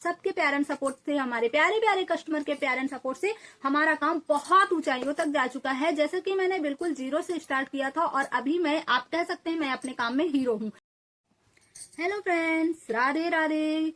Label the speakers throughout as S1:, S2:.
S1: सबके प्यार and support से, हमारे प्यारे प्यारे कस्टमर के प्यार एंड सपोर्ट से हमारा काम बहुत ऊंचाइयों तक जा चुका है। जैसे कि मैंने बिल्कुल जीरो से स्टार्ट किया था और अभी मैं, आप कह सकते हैं, मैं अपने काम में हीरो हूँ। हेलो फ्रेंड्स, राधे राधे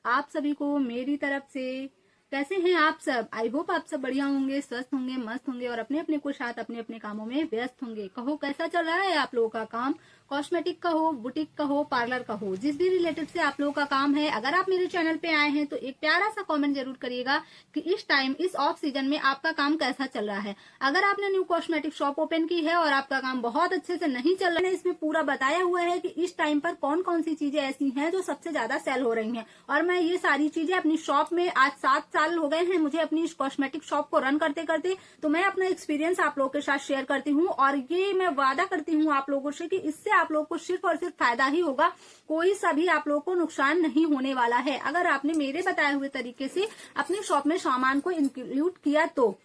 S1: आप सभी को मेरी तरफ से। कैसे हैं आप सब? आई होप आप सब बढ़िया होंगे, स्वस्थ होंगे, मस्त होंगे और अपने अपने को साथ अपने अपने कामों में व्यस्त होंगे। कहो कैसा चल रहा है आप लोगों का काम? कॉस्मेटिक का हो, बुटीक का हो, पार्लर का हो, जिस भी रिलेटेड से आप लोगों का काम है, अगर आप मेरे चैनल पे आए हैं तो एक प्यारा सा कमेंट जरूर करिएगा कि इस टाइम, इस ऑफ सीजन में आपका काम कैसा चल रहा है। अगर आपने न्यू कॉस्मेटिक शॉप ओपन की है और आपका काम बहुत अच्छे से नहीं चल रहा है, इसमें पूरा बताया हुआ है कि इस टाइम पर कौन कौन सी चीजें ऐसी हैं जो सबसे ज्यादा सेल हो रही हैं। और मैं ये सारी चीजें अपनी शॉप में, आज 7 साल हो गए हैं मुझे अपनी इस कॉस्मेटिक शॉप को रन करते करते, तो मैं अपना एक्सपीरियंस आप लोगों के साथ शेयर करती हूँ। और ये मैं वादा करती हूँ आप लोगों से कि इससे आप लोगों को सिर्फ और सिर्फ फायदा ही होगा, कोई सा भी आप लोगों को नुकसान नहीं होने वाला है अगर आपने मेरे बताए हुए तरीके से अपनी शॉप में सामान को इंक्लूड किया तो।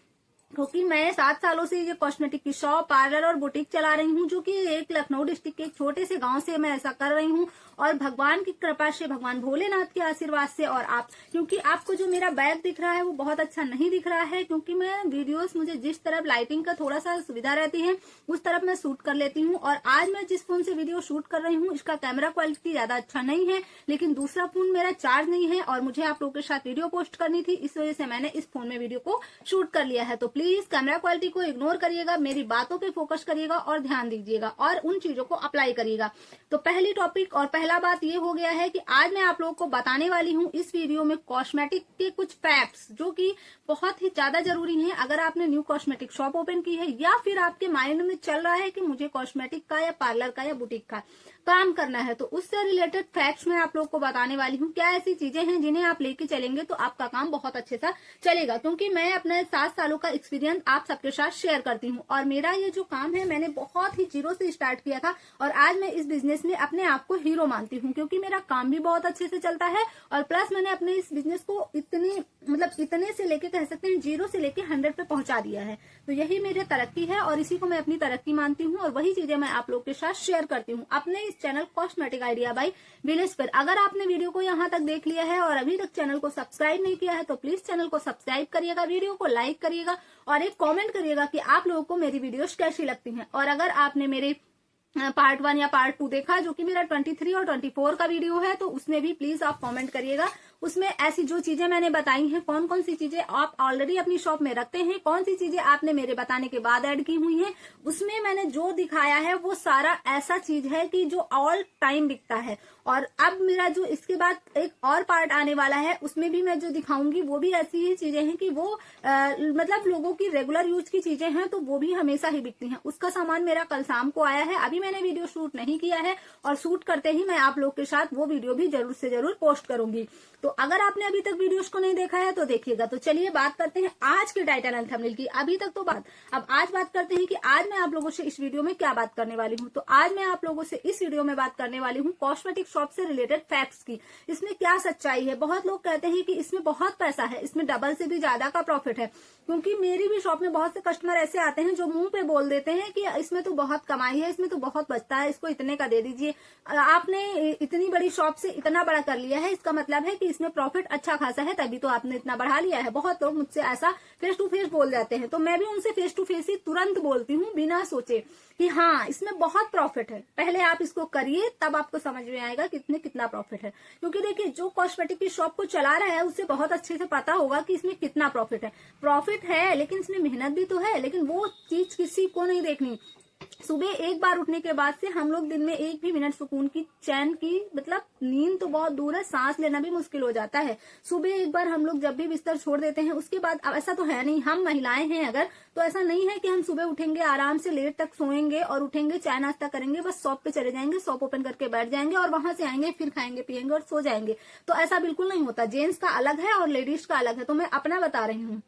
S1: क्योंकि मैं 7 सालों से ये कॉस्मेटिक की शॉप, पार्लर और बुटीक चला रही हूँ, जो कि एक लखनऊ डिस्ट्रिक्ट के एक छोटे से गांव से मैं ऐसा कर रही हूँ। और भगवान की कृपा से, भगवान भोलेनाथ के आशीर्वाद से, और आप, क्योंकि आपको जो मेरा बैग दिख रहा है वो बहुत अच्छा नहीं दिख रहा है, क्योंकि मैं वीडियोस, मुझे जिस तरफ लाइटिंग का थोड़ा सा सुविधा रहती है उस तरफ मैं शूट कर लेती हूँ। और आज मैं जिस फोन से वीडियो शूट कर रही हूँ, इसका कैमरा क्वालिटी ज्यादा अच्छा नहीं है, लेकिन दूसरा फोन मेरा चार्ज नहीं है और मुझे आप लोगों के साथ वीडियो पोस्ट करनी थी, इस वजह से मैंने इस फोन में वीडियो को शूट कर लिया है। तो प्लीज कैमरा क्वालिटी को इग्नोर करिएगा, मेरी बातों पे फोकस करिएगा और ध्यान दीजिएगा और उन चीजों को अप्लाई करिएगा। तो पहली टॉपिक और पहला बात ये हो गया है कि आज मैं आप लोगों को बताने वाली हूँ इस वीडियो में कॉस्मेटिक के कुछ फैक्ट्स, जो कि बहुत ही ज्यादा जरूरी हैं अगर आपने न्यू कॉस्मेटिक शॉप ओपन की है, या फिर आपके माइंड में चल रहा है कि मुझे कॉस्मेटिक का या पार्लर का या बुटीक का काम करना है। तो उससे रिलेटेड फैक्ट्स मैं आप लोग को बताने वाली हूँ। क्या ऐसी चीजें हैं जिन्हें आप लेके चलेंगे तो आपका काम बहुत अच्छे से चलेगा, क्योंकि मैं अपने 7 सालों का एक्सपीरियंस आप सबके साथ शेयर करती हूँ। और मेरा ये जो काम है, मैंने बहुत ही जीरो से स्टार्ट किया था और आज मैं इस बिजनेस में अपने आप को हीरो मानती हूँ, क्योंकि मेरा काम भी बहुत अच्छे से चलता है और प्लस मैंने अपने इस बिजनेस को इतने से लेके, कह सकते हैं, 0 से लेके 100 पे पहुंचा दिया है। तो यही मेरी तरक्की है और इसी को मैं अपनी तरक्की मानती हूँ और वही चीजें मैं आप लोग के साथ शेयर करती हूँ अपने इस channel cosmetic idea by village पर। अगर आपने वीडियो को यहाँ तक देख लिया है और अभी तक चैनल को सब्सक्राइब नहीं किया है तो प्लीज चैनल को सब्सक्राइब करिएगा, वीडियो को लाइक करिएगा और एक कमेंट करिएगा कि आप लोगों को मेरी वीडियोस कैसी लगती हैं। और अगर आपने मेरे पार्ट 1 या पार्ट 2 देखा, जो कि मेरा 23 और 24 का वीडियो है, तो उसमें भी प्लीज आप कमेंट करिएगा। उसमें ऐसी जो चीजें मैंने बताई हैं, कौन कौन सी चीजें आप ऑलरेडी अपनी शॉप में रखते हैं, कौन सी चीजें आपने मेरे बताने के बाद ऐड की हुई हैं, उसमें मैंने जो दिखाया है वो सारा ऐसा चीज है कि जो ऑल टाइम बिकता है। और अब मेरा जो इसके बाद एक और पार्ट आने वाला है, उसमें भी मैं जो दिखाऊंगी वो भी ऐसी ही चीजें हैं कि वो मतलब लोगों की रेगुलर यूज की चीजें हैं, तो वो भी हमेशा ही बिकती हैं। उसका सामान मेरा कल शाम को आया है, अभी मैंने वीडियो शूट नहीं किया है और शूट करते ही मैं आप लोग के साथ वो वीडियो भी जरूर से जरूर पोस्ट करूंगी। तो अगर आपने अभी तक वीडियोस को नहीं देखा है तो देखिएगा। तो चलिए बात करते हैं आज के टाइटल एंड थंबनेल की। अभी तक तो बात, अब आज बात करते हैं कि आज मैं आप लोगों से इस वीडियो में क्या बात करने वाली हूँ। तो आज मैं आप लोगों से इस वीडियो में बात करने वाली हूँ कॉस्मेटिक शॉप से रिलेटेड फैक्ट्स की। इसमें क्या सच्चाई है? बहुत लोग कहते हैं कि इसमें बहुत पैसा है, इसमें डबल से भी ज्यादा का प्रॉफिट है, क्योंकि मेरी भी शॉप में बहुत से कस्टमर ऐसे आते हैं जो मुंह पे बोल देते हैं कि इसमें तो बहुत कमाई है, इसमें तो बहुत बचता है, इसको इतने का दे दीजिए। आपने इतनी बड़ी शॉप से इतना बड़ा कर लिया है, इसका मतलब है कि इसमें प्रॉफिट अच्छा खासा है, तभी तो आपने इतना बढ़ा लिया है। बहुत लोग मुझसे ऐसा फेस टू फेस बोल जाते हैं, तो मैं भी उनसे फेस टू फेस ही तुरंत बोलती हूँ, बिना सोचे कि हाँ इसमें बहुत प्रॉफिट है। पहले आप इसको करिए, तब आपको समझ में आएगा कि इसमें कितना प्रॉफिट है। क्योंकि देखिए, जो कॉस्मेटिक की शॉप को चला रहा है उसे बहुत अच्छे से पता होगा कि इसमें कितना प्रॉफिट है। प्रॉफिट है लेकिन इसमें मेहनत भी तो है, लेकिन वो चीज किसी को नहीं देखनी। सुबह एक बार उठने के बाद से हम लोग दिन में एक भी मिनट सुकून की, चैन की, मतलब नींद तो बहुत दूर है, सांस लेना भी मुश्किल हो जाता है। सुबह एक बार हम लोग जब भी बिस्तर छोड़ देते हैं, उसके बाद, अब ऐसा तो है नहीं, हम महिलाएं हैं अगर, तो ऐसा नहीं है कि हम सुबह उठेंगे, आराम से लेट तक सोएंगे और उठेंगे, चाय नाश्ता करेंगे, बस शॉप पे चले जाएंगे, शॉप ओपन करके बैठ जाएंगे और वहां से आएंगे, फिर खाएंगे पिएंगे और सो जाएंगे। तो ऐसा बिल्कुल नहीं होता। जेंट्स का अलग है और लेडीज का अलग है। तो मैं अपना बता रही हूँ।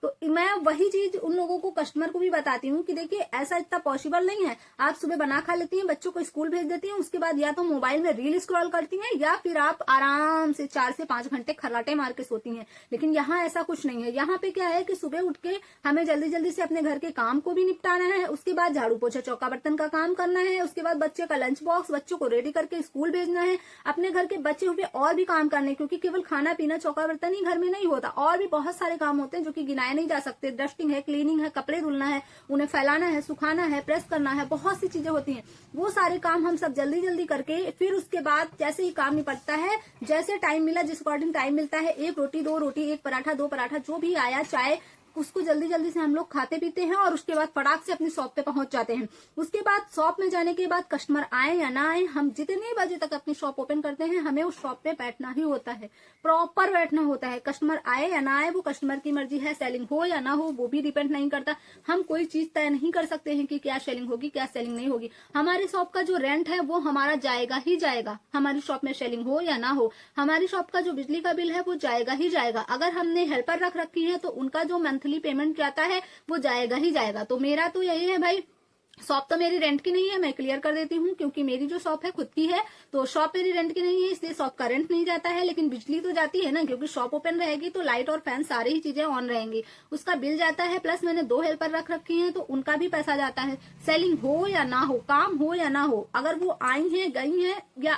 S1: तो मैं वही चीज उन लोगों को, कस्टमर को भी बताती हूँ कि देखिए ऐसा इतना पॉसिबल नहीं है। आप सुबह बना खा लेती हैं, बच्चों को स्कूल भेज देती हैं, उसके बाद या तो मोबाइल में रील स्क्रॉल करती हैं या फिर आप आराम से 4 से 5 घंटे खर्राटे मार के सोती हैं। लेकिन यहाँ ऐसा कुछ नहीं है। यहाँ पे क्या है कि सुबह उठ के हमें जल्दी जल्दी से अपने घर के काम को भी निपटाना है, उसके बाद झाड़ू पोछा चौका बर्तन का काम करना है, उसके बाद बच्चे का लंच बॉक्स, बच्चों को रेडी करके स्कूल भेजना है, अपने घर के बचे हुए और भी काम करने, क्योंकि केवल खाना पीना चौका बर्तन ही घर में नहीं होता, और भी बहुत सारे काम होते हैं जो कि गिनाए नहीं जा सकते। डस्टिंग है, क्लीनिंग है, कपड़े धुलना है, उन्हें फैलाना है, सुखाना है, प्रेस करना है, बहुत सी चीजें होती हैं। वो सारे काम हम सब जल्दी जल्दी करके फिर उसके बाद जैसे ही काम निपटता है, जैसे टाइम मिला, जिस अकॉर्डिंग टाइम मिलता है, 1 रोटी 2 रोटी, 1 पराठा 2 पराठा, जो भी आया चाय, उसको जल्दी जल्दी से हम लोग खाते पीते हैं और उसके बाद फटाक से अपनी शॉप पे पहुंच जाते हैं। उसके बाद शॉप में जाने के बाद कस्टमर आए या ना आए, हम जितने बजे तक अपनी शॉप ओपन करते हैं हमें उस शॉप पे बैठना ही होता है, प्रॉपर बैठना होता है। कस्टमर आए या ना आए वो कस्टमर की मर्जी है, सेलिंग हो या ना हो वो भी डिपेंड नहीं करता। हम कोई चीज तय नहीं कर सकते हैं कि क्या सेलिंग होगी क्या सेलिंग नहीं होगी। हमारी शॉप का जो रेंट है वो हमारा जाएगा ही जाएगा, हमारी शॉप में सेलिंग हो या ना हो। हमारी शॉप का जो बिजली का बिल है वो जाएगा ही जाएगा। अगर हमने हेल्पर रख रखी है तो उनका जो मंथली पेमेंट जाता है वो जाएगा ही जाएगा। तो मेरा तो यही है भाई, शॉप तो मेरी रेंट की नहीं है, मैं क्लियर कर देती हूँ, क्योंकि मेरी जो शॉप है खुद की है, तो शॉप मेरी रेंट की नहीं है, इसलिए शॉप का रेंट नहीं जाता है। लेकिन बिजली तो जाती है ना, क्योंकि शॉप ओपन रहेगी तो लाइट और फैन सारी ही चीजें ऑन रहेंगी, उसका बिल जाता है। प्लस मैंने 2 हेल्पर रख रखी हैं तो उनका भी पैसा जाता है। सेलिंग हो या ना हो, काम हो या ना हो, अगर वो आई हैं गई हैं या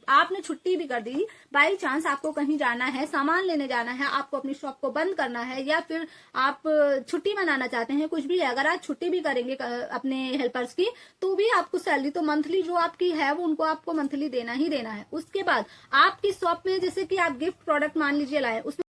S1: आपने छुट्टी भी कर दी, बाई चांस आपको कहीं जाना है, सामान लेने जाना है, आपको अपनी शॉप को बंद करना है या फिर आप छुट्टी मनाना चाहते हैं, कुछ भी है, अगर आप छुट्टी भी करेंगे अपने हेल्पर्स की तो भी आपको सैलरी तो मंथली जो आपकी है वो उनको आपको मंथली देना ही देना है। उसके बाद आपकी शॉप में जैसे कि आप गिफ्ट प्रोडक्ट मान लीजिए लाए, उसमें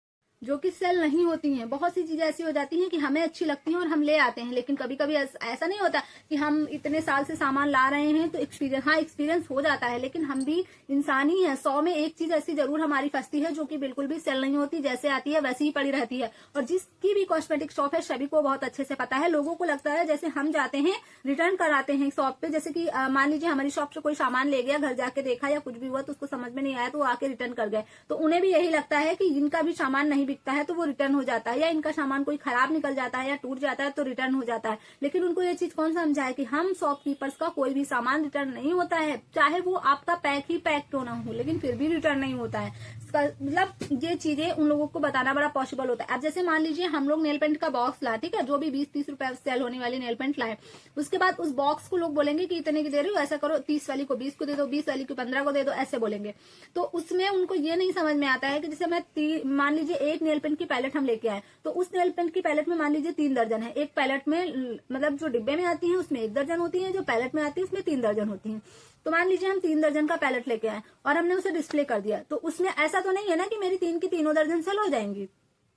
S1: जो कि सेल नहीं होती हैं, बहुत सी चीजें ऐसी हो जाती हैं कि हमें अच्छी लगती हैं और हम ले आते हैं, लेकिन कभी कभी ऐसा नहीं होता कि हम इतने साल से सामान ला रहे हैं तो एक्सपीरियंस हो जाता है, लेकिन हम भी इंसान ही हैं। 100 में एक चीज ऐसी जरूर हमारी फंसती है जो कि बिल्कुल भी सेल नहीं होती, जैसे आती है वैसी ही पड़ी रहती है। और जिसकी भी कॉस्मेटिक शॉप है सभी को बहुत अच्छे से पता है। लोगों को लगता है जैसे हम जाते हैं रिटर्न कराते हैं शॉप पे, जैसे कि मान लीजिए हमारी शॉप से कोई सामान ले गया, घर जाके देखा या कुछ भी हुआ तो उसको समझ में नहीं आया तो वो आके रिटर्न कर गए, तो उन्हें भी यही लगता है कि इनका भी सामान नहीं बिकता है तो वो रिटर्न हो जाता है, या इनका सामान कोई खराब निकल जाता है या टूट जाता है तो रिटर्न हो जाता है। लेकिन उनको ये चीज कौन समझाए कि हम शॉपकीपर्स का कोई भी सामान रिटर्न नहीं होता है, चाहे वो आपका पैक ही पैक क्यों ना हो, लेकिन फिर भी रिटर्न नहीं होता है। मतलब ये चीजें उन लोगों को बताना बड़ा पॉसिबल होता है। अब जैसे मान लीजिए हम लोग नेल पेंट का बॉक्स लाए, ठीक है, जो भी 20-30 रुपए सेल होने वाली नेल पेंट लाए, उसके बाद उस बॉक्स को लोग बोलेंगे कि इतने की दे रहे हो, ऐसा करो 30 वाली को 20 को दे दो, 20 वाली को 15 को दे दो, ऐसे बोलेंगे। तो उसमें उनको ये नहीं समझ में आता है कि जैसे मैं मान लीजिए एक नेल पेंट की पैलेट हम लेके आए, तो उस नेल पेंट की पैलेट में मान लीजिए 3 दर्जन है। एक पैलेट में मतलब जो डिब्बे में आती है उसमें 1 दर्जन होती है, जो पैलेट में आती है उसमें 3 दर्जन होती है। तो मान लीजिए हम 3 दर्जन का पैलेट लेके आए और हमने उसे डिस्प्ले कर दिया, तो उसमें ऐसा तो नहीं है ना कि मेरी 3 की तीनों दर्जन सेल हो जाएंगी।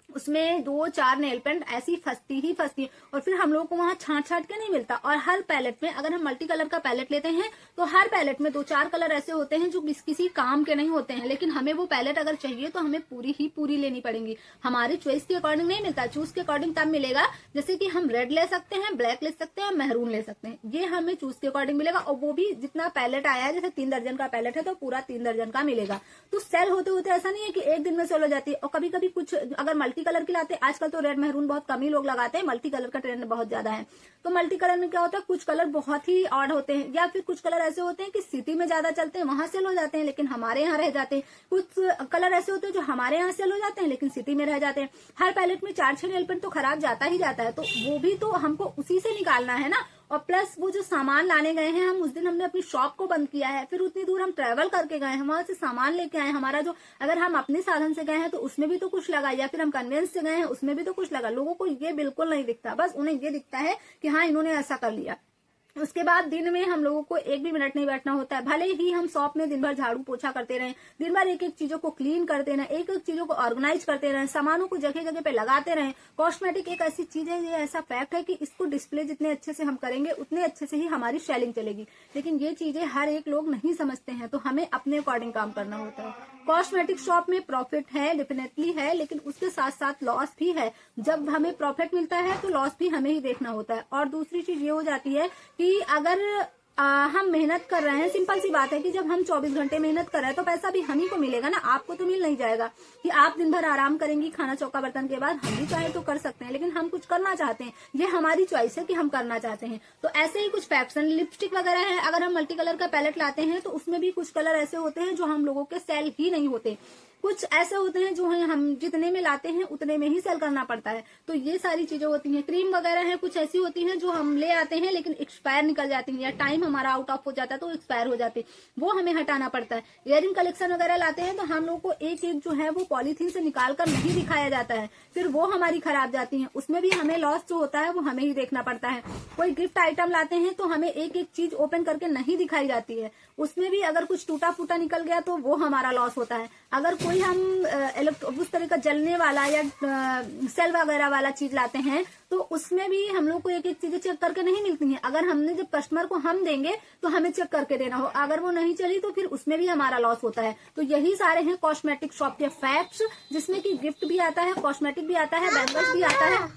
S1: उसमें 2-4 नेल पेंट ऐसी फंसती ही फंसती है, और फिर हम लोगों को वहां छांट के नहीं मिलता। और हर पैलेट में अगर हम मल्टी कलर का पैलेट लेते हैं तो हर पैलेट में 2-4 कलर ऐसे होते हैं जो किसी काम के नहीं होते हैं, लेकिन हमें वो पैलेट अगर चाहिए तो हमें पूरी ही पूरी लेनी पड़ेगी। हमारी चॉइस के अकॉर्डिंग नहीं मिलता, चूज के अकॉर्डिंग तब मिलेगा जैसे कि हम रेड ले सकते हैं, ब्लैक ले सकते हैं, मेहरून ले सकते हैं, ये हमें चूज के अकॉर्डिंग मिलेगा। और वो भी जितना पैलेट आया है, जैसे 3 दर्जन का पैलेट है तो पूरा 3 दर्जन का मिलेगा। तो सेल होते होते ऐसा नहीं है कि एक दिन में सेल हो जाती है। और कभी कभी कुछ अगर मल्टी कलर की लाते, आजकल तो रेड मेहरून बहुत कम ही लोग लगाते हैं, मल्टी कलर का ट्रेंड बहुत ज्यादा है। तो मल्टी कलर में क्या होता है, कुछ कलर बहुत ही ऑड होते हैं, या फिर कुछ कलर ऐसे होते हैं कि सिटी में ज्यादा चलते हैं, वहां सेल हो जाते हैं लेकिन हमारे यहाँ रह जाते हैं। कुछ कलर ऐसे होते हैं जो हमारे यहाँ सेल हो जाते हैं लेकिन सिटी में रह जाते हैं। हर पैलेट में 4-6 नेल पेंट तो खराब जाता ही जाता है, तो वो भी तो हमको उसी से निकालना है ना। और प्लस वो जो सामान लाने गए हैं हम, उस दिन हमने अपनी शॉप को बंद किया है, फिर उतनी दूर हम ट्रेवल करके गए हैं, वहां से सामान लेके आए, हमारा जो अगर हम अपने साधन से गए हैं तो उसमें भी तो कुछ लगा, या फिर हम कन्वेंस से गए हैं उसमें भी तो कुछ लगा। लोगों को ये बिल्कुल नहीं दिखता, बस उन्हें ये दिखता है कि हाँ इन्होंने ऐसा कर लिया। उसके बाद दिन में हम लोगों को 1 भी मिनट नहीं बैठना होता है। भले ही हम शॉप में दिन भर झाड़ू पोछा करते रहें, दिन भर एक एक चीजों को क्लीन करते रहें, एक एक चीजों को ऑर्गेनाइज करते रहें, सामानों को जगह जगह पे लगाते रहें। कॉस्मेटिक एक ऐसी चीज है, ये ऐसा फैक्ट है कि इसको डिस्प्ले जितने अच्छे से हम करेंगे उतने अच्छे से ही हमारी सेलिंग चलेगी। लेकिन ये चीजें हर एक लोग नहीं समझते हैं, तो हमें अपने अकॉर्डिंग काम करना होता है। कॉस्मेटिक शॉप में प्रॉफिट है, डेफिनेटली है, लेकिन उसके साथ साथ लॉस भी है। जब हमें प्रॉफिट मिलता है तो लॉस भी हमें ही देखना होता है। और दूसरी चीज ये हो जाती है कि अगर हम मेहनत कर रहे हैं, सिंपल सी बात है कि जब हम 24 घंटे मेहनत कर रहे हैं तो पैसा भी हम ही को मिलेगा ना, आपको तो मिल नहीं जाएगा। कि आप दिन भर आराम करेंगी खाना चौका बर्तन के बाद, हम भी चाहे तो कर सकते हैं, लेकिन हम कुछ करना चाहते हैं, ये हमारी चॉइस है कि हम करना चाहते हैं। तो ऐसे ही कुछ फैक्शन लिपस्टिक वगैरह है, अगर हम मल्टी कलर का पैलेट लाते हैं तो उसमें भी कुछ कलर ऐसे होते हैं जो हम लोगों के सेल ही नहीं होते, कुछ ऐसे होते हैं जो है हम जितने में लाते हैं उतने में ही सेल करना पड़ता है। तो ये सारी चीजें होती हैं। क्रीम वगैरह है, कुछ ऐसी होती हैं जो हम ले आते हैं लेकिन एक्सपायर निकल जाती हैं, या टाइम हमारा आउट ऑफ हो जाता है तो एक्सपायर हो जाती है, वो हमें हटाना पड़ता है। इयरिंग कलेक्शन वगैरह लाते हैं तो हम लोग को एक एक जो है वो पॉलीथीन से निकाल कर नहीं दिखाया जाता है, फिर वो हमारी खराब जाती है, उसमें भी हमें लॉस जो होता है वो हमें ही देखना पड़ता है। कोई गिफ्ट आइटम लाते हैं तो हमें एक एक चीज ओपन करके नहीं दिखाई जाती है, उसमें भी अगर कुछ टूटा फूटा निकल गया तो वो हमारा लॉस होता है। अगर कोई हम उस तरह का जलने वाला या सेल वगैरह वाला चीज लाते हैं तो उसमें भी हम लोग को एक एक चीजें चेक करके नहीं मिलती हैं। अगर हमने जब कस्टमर को हम देंगे तो हमें चेक करके देना हो, अगर वो नहीं चली तो फिर उसमें भी हमारा लॉस होता है। तो यही सारे हैं कॉस्मेटिक शॉप के फैक्ट्स, जिसमें कि गिफ्ट भी आता है, कॉस्मेटिक भी आता है, बैंगल्स भी आता है।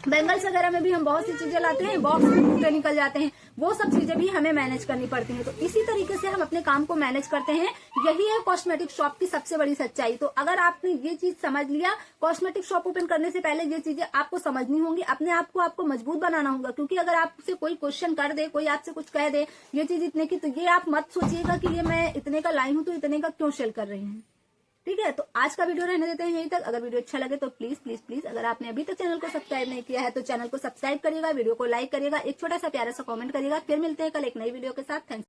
S1: बैंगल्स वगैरह में भी हम बहुत सी चीजें लाते हैं, बॉक्स में टूटे निकल जाते हैं, वो सब चीजें भी हमें मैनेज करनी पड़ती हैं। तो इसी तरीके से हम अपने काम को मैनेज करते हैं, यही है कॉस्मेटिक शॉप की सबसे बड़ी सच्चाई। तो अगर आपने ये चीज समझ लिया, कॉस्मेटिक शॉप ओपन करने से पहले ये चीजें आपको समझनी होंगी, अपने आप को आपको मजबूत बनाना होगा। क्योंकि अगर आपसे कोई क्वेश्चन कर दे, कोई आपसे कुछ कह दे ये चीज इतने की, तो ये आप मत सोचिएगा कि ये मैं इतने का लाई हूं तो इतने का क्यों सेल कर रही हूँ। ठीक है, तो आज का वीडियो रहने देते हैं यहीं तक। अगर वीडियो अच्छा लगे तो प्लीज प्लीज प्लीज, अगर आपने अभी तक चैनल को सब्सक्राइब नहीं किया है तो चैनल को सब्सक्राइब करिएगा, वीडियो को लाइक करिएगा, एक छोटा सा प्यारा सा कमेंट करिएगा। फिर मिलते हैं कल एक नई वीडियो के साथ। थैंक्स।